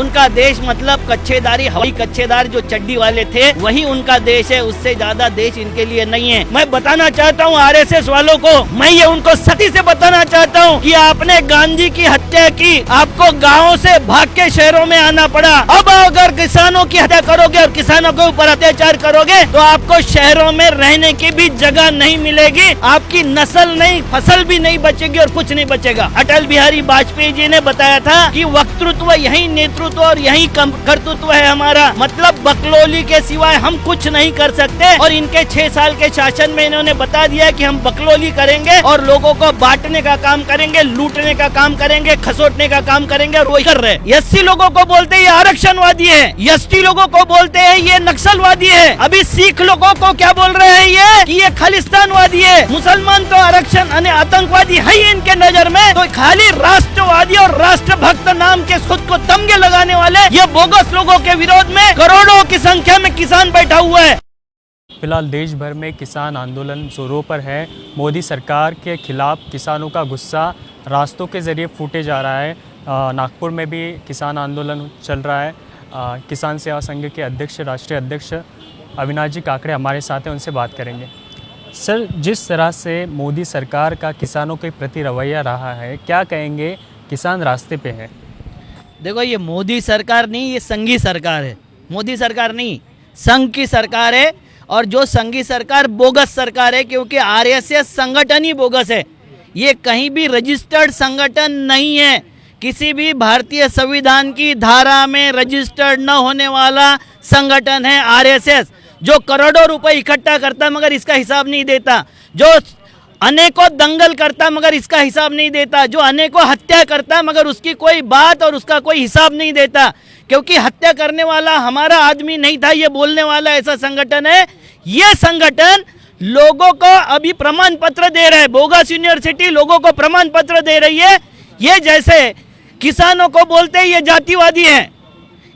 उनका देश मतलब कच्चेदारी, हवाई कच्चेदार जो चड्डी वाले थे वही उनका देश है, उससे ज्यादा देश इनके लिए नहीं है। मैं बताना चाहता हूँ आरएसएस वालों को, मैं ये उनको सख्ती से बताना चाहता हूँ कि आपने गांधी की हत्या की, आपको गाँव से भाग के शहरों में आना पड़ा। अब अगर किसानों की हत्या करोगे और किसानों के ऊपर अत्याचार करोगे तो आपको शहरों में रहने की भी जगह नहीं मिलेगी, आपकी नस्ल नहीं, फसल भी नहीं बचेगी और कुछ नहीं बचेगा। अटल बिहारी वाजपेयी जी ने बताया था कि वक्तृत्व यही नेतृत्व और यही कर्तृत्व है हमारा, मतलब बकलोली के सिवाय हम कुछ नहीं कर सकते। और इनके 6 साल के शासन में इन्होंने बता दिया कि हम बकलोली करेंगे और लोगों को बांटने का काम करेंगे, लूटने का काम करेंगे, खसोटने का काम करेंगे और वही कर रहे हैं। एससी लोगों को बोलते हैं ये आरक्षणवादी है, एसटी लोगों को बोलते हैं ये नक्सलवादी है, अभी सिख लोगों को क्या बोल रहे हैं ये कि ये खालिस्तानवादी है। मुसलमान तो आरक्षण आतंकवादी है ही इनके नजर में, तो खाली राष्ट्रवादी और राष्ट्रभक्त नाम के खुद को तमगे लगाने वाले ये बोगस लोगों के विरोध में करोड़ों की संख्या में किसान बैठा हुआ है। फिलहाल देश भर में किसान आंदोलन जोरों पर है। मोदी सरकार के खिलाफ किसानों का गुस्सा रास्तों के जरिए फूटे जा रहा है। नागपुर में भी किसान आंदोलन चल रहा है। किसान सेवा संघ के अध्यक्ष, राष्ट्रीय अध्यक्ष अविनाश जी काकड़े हमारे साथ हैं, उनसे बात करेंगे। सर, जिस तरह से मोदी सरकार का किसानों के प्रति रवैया रहा है, क्या कहेंगे? किसान रास्ते पे है। देखो, ये मोदी सरकार नहीं, ये संघी सरकार है। मोदी सरकार नहीं, संघ की सरकार है। और जो संघी सरकार बोगस सरकार है, क्योंकि आरएसएस संगठन ही बोगस है। ये कहीं भी रजिस्टर्ड संगठन नहीं है, किसी भी भारतीय संविधान की धारा में रजिस्टर्ड न होने वाला संगठन है आरएसएस, जो करोड़ों रुपए इकट्ठा करता मगर इसका हिसाब नहीं देता, जो अनेकों दंगल करता मगर इसका हिसाब नहीं देता, जो अनेकों हत्या करता मगर उसकी कोई बात और उसका कोई हिसाब नहीं देता, क्योंकि हत्या करने वाला हमारा आदमी नहीं था, ये बोलने वाला ऐसा संगठन है। ये संगठन लोगों को अभी प्रमाण पत्र दे रहा है, बोगस यूनिवर्सिटी लोगों को प्रमाण पत्र दे रही है। ये जैसे किसानों को बोलते हैं ये जातिवादी है,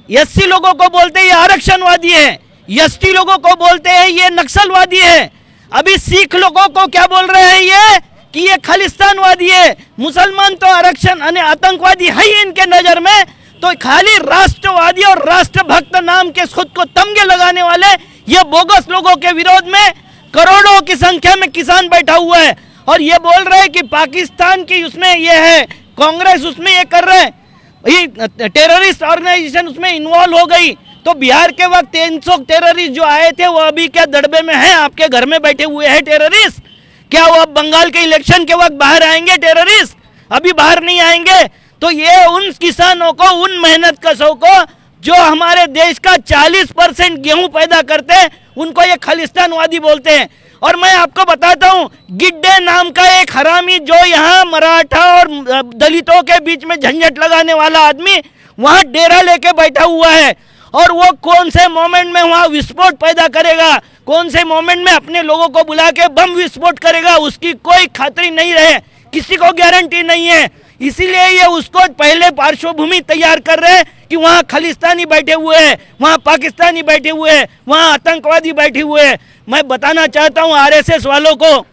एससी लोगों को बोलते हैं ये आरक्षणवादी है, एसटी लोगों को बोलते हैं ये नक्सलवादी है, अभी सिख लोगों को क्या बोल रहे हैं ये कि ये खालिस्तानवादी है। मुसलमान तो आरक्षण आतंकवादी है ही इनके नजर में, तो खाली राष्ट्रवादी और राष्ट्रभक्त नाम के खुद को तमगे लगाने वाले ये बोगस लोगों के विरोध में करोड़ों की संख्या में किसान बैठा हुआ है। और ये बोल रहे हैं कि पाकिस्तान की उसमें ये है, कांग्रेस उसमें ये कर रहे हैं, टेररिस्ट ऑर्गेनाइजेशन उसमें इन्वॉल्व हो गई। तो बिहार के वक्त 300 टेररिस्ट जो आए थे वो अभी क्या दड़बे में हैं, आपके घर में बैठे हुए हैं टेररिस्ट? क्या वो अब बंगाल के इलेक्शन के वक्त बाहर आएंगे टेररिस्ट? अभी बाहर नहीं आएंगे। तो ये उन किसानों को, उन मेहनत कशों को जो हमारे देश का 40% गेहूं पैदा करते हैं, उनको ये खालिस्तानवादी बोलते हैं। और मैं आपको बताता हूं, गिड्डे नाम का एक हरामी जो यहाँ मराठा और दलितों के बीच में झंझट लगाने वाला आदमी वहां डेरा लेके बैठा हुआ है, और वो कौन से मोमेंट में वहां विस्फोट पैदा करेगा, कौन से मोमेंट में अपने लोगों को बुला के बम विस्फोट करेगा, उसकी कोई खातरी नहीं रहे, किसी को गारंटी नहीं है। इसीलिए ये उसको पहले पार्श्वभूमि तैयार कर रहे हैं कि वहाँ खालिस्तानी बैठे हुए हैं, वहाँ पाकिस्तानी बैठे हुए हैं, वहाँ आतंकवादी बैठे हुए हैं। मैं बताना चाहता हूँ आरएसएस वालों को,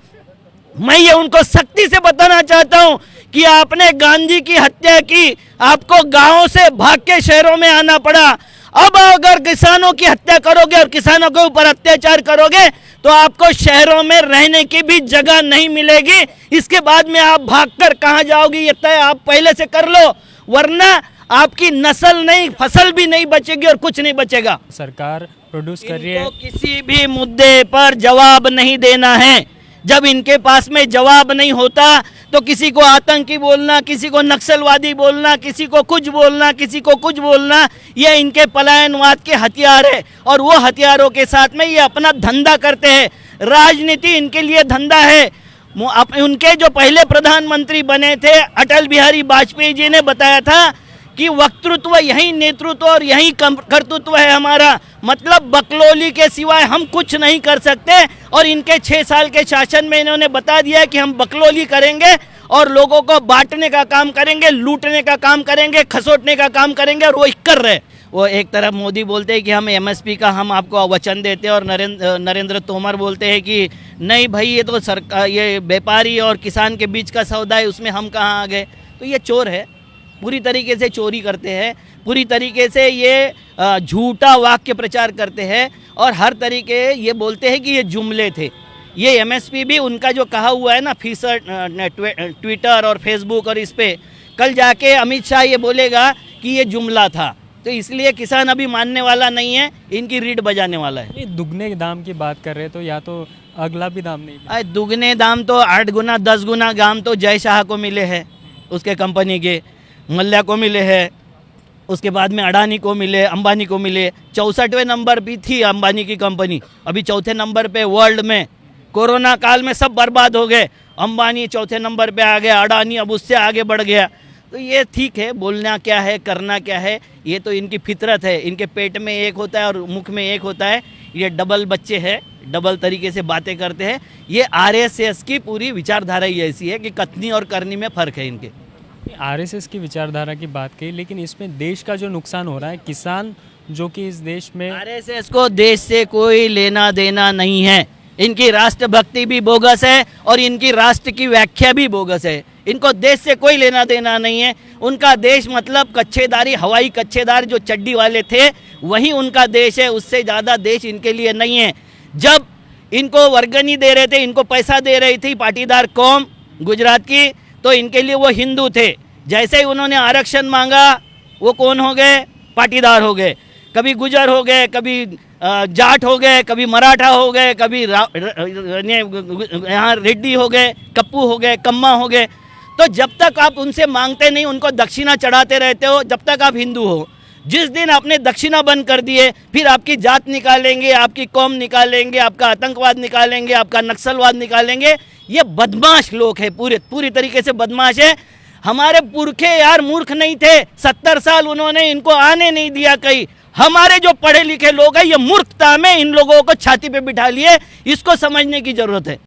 मैं ये उनको सख्ती से बताना चाहता हूँ कि आपने गांधी की हत्या की, आपको गाँव से भाग के शहरों में आना पड़ा। अब अगर किसानों की हत्या करोगे और किसानों के ऊपर अत्याचार करोगे तो आपको शहरों में रहने की भी जगह नहीं मिलेगी। इसके बाद में आप भागकर कहाँ जाओगे ये तय आप पहले से कर लो, वरना आपकी नस्ल नहीं, फसल भी नहीं बचेगी और कुछ नहीं बचेगा। सरकार प्रोड्यूस कर रही है, किसी भी मुद्दे पर जवाब नहीं देना है। जब इनके पास में जवाब नहीं होता तो किसी को आतंकी बोलना, किसी को नक्सलवादी बोलना, किसी को कुछ बोलना, किसी को कुछ बोलना, ये इनके पलायनवाद के हथियार है। और वो हथियारों के साथ में ये अपना धंधा करते हैं। राजनीति इनके लिए धंधा है। उनके जो पहले प्रधानमंत्री बने थे अटल बिहारी वाजपेयी जी ने बताया था कि वक्तृत्व यही नेतृत्व और यही कर्तृत्व है हमारा, मतलब बकलोली के सिवाय हम कुछ नहीं कर सकते। और इनके 6 साल के शासन में इन्होंने बता दिया कि हम बकलोली करेंगे और लोगों को बांटने का काम करेंगे, लूटने का काम करेंगे, खसोटने का काम करेंगे, और वो कर रहे। वो एक तरफ मोदी बोलते हैं कि हम एमएसपी का हम आपको वचन देते हैं, और नरेंद्र तोमर बोलते हैं कि नहीं भाई ये तो सरकार, ये व्यापारी और किसान के बीच का सौदा है, उसमें हम कहाँ आ गए। तो ये चोर है, पूरी तरीके से चोरी करते हैं। पूरी तरीके से ये झूठा वाक्य प्रचार करते हैं और हर तरीके ये बोलते हैं कि ये जुमले थे। ये एमएसपी भी उनका जो कहा हुआ है ना फीसद ट्विटर और फेसबुक और इस पे, कल जाके अमित शाह ये बोलेगा कि ये जुमला था। तो इसलिए किसान अभी मानने वाला नहीं है, इनकी रीढ़ बजाने वाला है। ये दुगने दाम की बात कर रहे हैं तो या तो अगला भी दाम नहीं मिला। दुगने दाम तो 8 गुना 10 गुना दाम तो जय शाह को मिले हैं, उसके कंपनी के मल्ल्या को मिले हैं, उसके बाद में अडानी को मिले, अंबानी को मिले। 64वें नंबर भी थी अंबानी की कंपनी, अभी चौथे नंबर पे वर्ल्ड में। कोरोना काल में सब बर्बाद हो गए, अंबानी चौथे नंबर पे आ गया, अडानी अब उससे आगे बढ़ गया। तो ये ठीक है, बोलना क्या है करना क्या है ये तो इनकी फितरत है। इनके पेट में एक होता है और मुख में एक होता है। ये डबल बच्चे हैं, डबल तरीके से बातें करते हैं। ये आरएसएस की पूरी विचारधारा ही ऐसी है कि कथनी और करनी में फ़र्क है इनके। आरएसएस की विचारधारा की बात की, लेकिन इसमें देश का जो नुकसान हो रहा है, किसान जो कि इस देश में आरएसएस को देश से कोई लेना देना नहीं है। इनकी राष्ट्रभक्ति भी बोगस है और इनकी राष्ट्र की व्याख्या भी बोगस है। इनको देश से कोई लेना देना नहीं है। उनका देश मतलब कच्छेदारी, हवाई कच्छेदार जो चड्डी वाले थे वही उनका देश है, उससे ज़्यादा देश इनके लिए नहीं है। जब इनको वर्गनी दे रहे थे, इनको पैसा दे रही थी पाटीदार कौम गुजरात की, तो इनके लिए वो हिंदू थे। जैसे ही उन्होंने आरक्षण मांगा वो कौन हो गए? पाटीदार हो गए। कभी गुजर हो गए, कभी जाट हो गए, कभी मराठा हो गए, कभी यहाँ रेड्डी हो गए, कप्पू हो गए, कम्मा हो गए। तो जब तक आप उनसे मांगते नहीं, उनको दक्षिणा चढ़ाते रहते हो, जब तक आप हिंदू हो। जिस दिन आपने दक्षिणा बंद कर दिए, फिर आपकी जात निकालेंगे, आपकी कौम निकालेंगे, आपका आतंकवाद निकालेंगे, आपका नक्सलवाद निकालेंगे। ये बदमाश लोग हैं, पूरी तरीके से बदमाश है। हमारे पुरखे यार मूर्ख नहीं थे, 70 साल उन्होंने इनको आने नहीं दिया कहीं। हमारे जो पढ़े लिखे लोग हैं, ये मूर्खता में इन लोगों को छाती पे बिठा लिए। इसको समझने की जरूरत है।